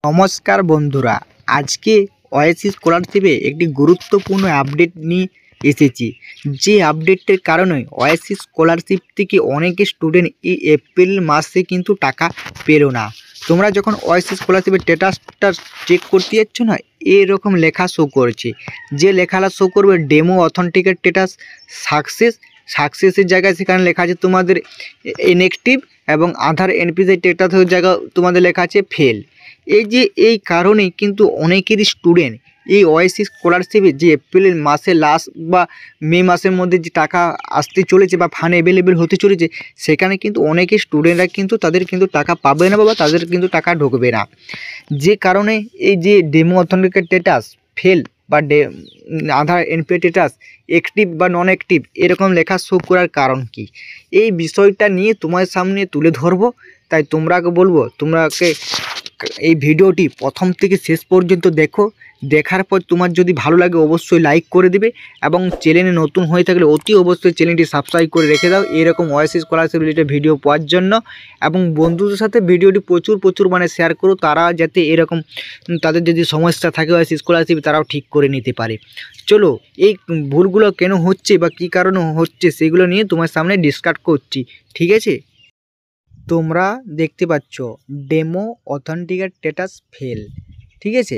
নমস্কার বন্ধুরা, আজকে ওয়াইসি স্কলারশিপে একটি গুরুত্বপূর্ণ আপডেট নিয়ে এসেছি। যে আপডেটের কারণে ওয়াইসি স্কলারশিপ থেকে অনেক স্টুডেন্ট এই এপ্রিল মাসে কিন্তু টাকা পেল না। তোমরা যখন ওয়াইসি স্কলারশিপের স্ট্যাটাসটা চেক করতে যাচ্ছ না, এরকম লেখা শো করছে। যে লেখাটা শো করবে ডেমো অথেন্টিকেট স্ট্যাটাস সাকসেসের জায়গায় সেখানে লেখা আছে তোমাদের ইনঅ্যাক্টিভ, এবং আধার এনপিসি স্ট্যাটাসের জায়গা তোমাদের লেখা আছে ফেল। এই কারণেই কিন্তু অনেকেরই স্টুডেন্ট এই ওয়াইসি স্কলারশিপে যে এপ্রিল মাসে লাস্ট বা মে মাসের মধ্যে যে টাকা আসতে চলেছে বা ফান্ড অ্যাভেলেবেল হতে চলেছে, সেখানে কিন্তু অনেকে স্টুডেন্টরা কিন্তু তাদের কিন্তু টাকা পাবে না বা তাদের কিন্তু টাকা ঢুকবে না। যে কারণে এই যে ডেমো অথেন্টিকেট স্ট্যাটাস ফেল বা আধার এনপিসি স্ট্যাটাস অ্যাক্টিভ বা নন অ্যাক্টিভ এরকম লেখা শো করার কারণ কি, এই বিষয়টা নিয়ে তোমার সামনে তুলে ধরবো। তাই তোমরাকে বলবো, তোমরাকে এই ভিডিওটি প্রথম থেকে শেষ পর্যন্ত দেখো। দেখার পর তোমার যদি ভালো লাগে অবশ্যই লাইক করে দিবে, এবং চ্যানেলে নতুন হয়ে থাকলে অতি অবশ্যই চ্যানেলটি সাবস্ক্রাইব করে রেখে দাও এরকম ওয়াইসি স্কলারশিপ রিলেটেড ভিডিও পাওয়ার জন্য। এবং বন্ধুদের সাথে ভিডিওটি প্রচুর মানে শেয়ার করো, তারা যাতে এরকম তাদের যদি সমস্যা থাকে ওয়াইসি স্কলারশিপ তারাও ঠিক করে নিতে পারে। চলো, এই ভুলগুলো কেন হচ্ছে বা কী কারণে হচ্ছে সেগুলো নিয়ে তোমার সামনে ডিসকাস করছি, ঠিক আছে? তোমরা দেখতে পাচ্ছ ডেমো অথেন্টিকেট স্ট্যাটাস ফেল, ঠিক আছে?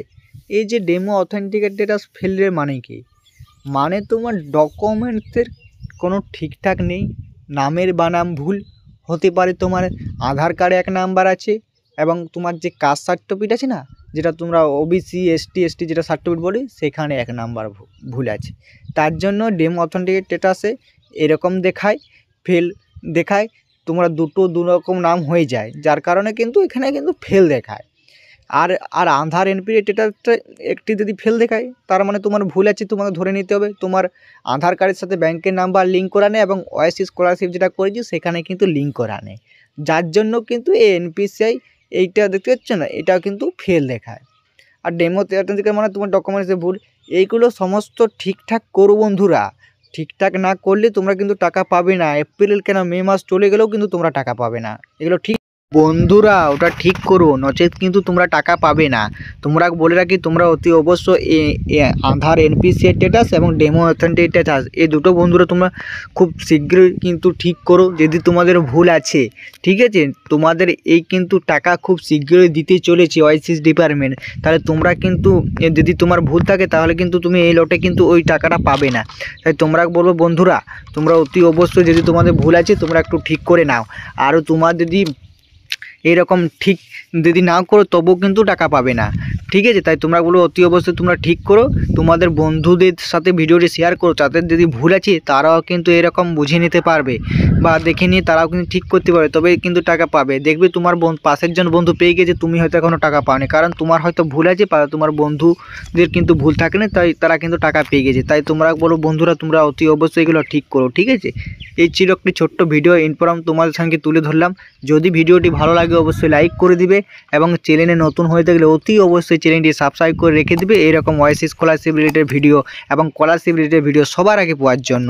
এই যে ডেমো অথেন্টিকেট স্ট্যাটাস ফেলের মানে কি? মানে তোমার ডকুমেন্টসের কোনো ঠিকঠাক নেই, নামের বানাম ভুল হতে পারে, তোমার আধার কার্ডে এক নাম্বার আছে এবং তোমার যে কাস্ট সার্টিফিকেট আছে না, যেটা তোমরা ওবিসি এসটি যেটা সার্টিফিকেট বলি, সেখানে এক নাম্বার ভুল আছে। তার জন্য ডেমো অথেন্টিকেট স্ট্যাটাসে এরকম দেখায়, ফেল দেখায়, তোমরা দু রকম নাম হয়ে যায়, যার কারণে কিন্তু এখানে কিন্তু ফেল দেখায়। আর আধার এনপিসি স্ট্যাটাসটা একটি যদি ফেল দেখায়, তার মানে তোমার ভুল আছে, তোমাকে ধরে নিতে হবে তোমার আধার কার্ডের সাথে ব্যাংকের নাম্বার লিঙ্ক করা নেই, এবং ওয়াইসি স্কলারশিপ যেটা করেছি সেখানে কিন্তু লিঙ্ক করা নেই, যার জন্য কিন্তু এই এনপিসিআই এইটা দেখতে পাচ্ছ না, এটাও কিন্তু ফেল দেখায়। আর ডেমো অথেন্টিকেট মানে তোমার ডকুমেন্টসে ভুল। এইগুলো সমস্ত ঠিকঠাক করো বন্ধুরা, ঠিকঠাক না করলে তোমরা কিন্তু টাকা পাবে না। এপ্রিল কেন মে মাস চলে গেলেও কিন্তু তোমরা টাকা পাবে না। এগুলো ঠিক বন্ধুরা, ওটা ঠিক করো, নচেত কিন্তু তোমরা টাকা পাবে না। তোমরা বলে রাখি, তোমরা অতি অবশ্য আধার এনপিসি স্ট্যাটাস এবং ডেমো অথেন্টিকেট স্ট্যাটাস এই দুটো বন্ধুরা তোমরা খুব শীঘ্রই কিন্তু ঠিক করো, যদি তোমাদের ভুল আছে, ঠিক আছে? তোমাদের এই কিন্তু টাকা খুব শীঘ্রই দিতে চলেছে ওয়াইসি ডিপার্টমেন্ট। তাহলে তোমরা কিন্তু যদি তোমার ভুল থাকে তাহলে কিন্তু তুমি এই লটে কিন্তু ওই টাকাটা পাবে না। তাই তোমরা বলবো বন্ধুরা, তোমরা অতি অবশ্যই যদি তোমাদের ভুল আছে তোমরা একটু ঠিক করে নাও। আরও তোমার যদি এরকম ঠিক যদি না করো তবুও কিন্তু টাকা পাবে না, ঠিক আছে? তাই তোমরা বলো অতি অবশ্যই তোমরা ঠিক করো, তোমাদের বন্ধুদের সাথে ভিডিওটি শেয়ার করো, তাদের যদি ভুল আছে তারাও কিন্তু এরকম বুঝে নিতে পারবে বা দেখে নিয়ে তারাও কিন্তু ঠিক করতে পারবে, তবে কিন্তু টাকা পাবে। দেখবে তোমার পাশের জন বন্ধু পেয়ে গেছে, তুমি হয়তো এখনও টাকা পাওনি, কারণ তোমার হয়তো ভুল আছে বা তোমার বন্ধুদের কিন্তু ভুল থাকে না, তাই তারা কিন্তু টাকা পেয়ে গেছে। তাই তোমরা বলো বন্ধুরা, তোমরা অতি অবশ্যই এগুলো ঠিক করো, ঠিক আছে? এই ছিল একটি ছোট্ট ভিডিও ইনফরম তোমাদের সঙ্গে তুলে ধরলাম। যদি ভিডিওটি ভালো লাগে অবশ্যই লাইক করে দিবে, এবং চ্যানেলে নতুন হয়ে থাকলে অতি অবশ্যই চ্যানেলটি সাবস্ক্রাইব করে রেখে দিবে এরকম ওয়াইসি স্কলারশিপ রিলেটেড ভিডিও এবং স্কলারশিপ রিলেটেড ভিডিও সবার আগে পাওয়ার জন্য।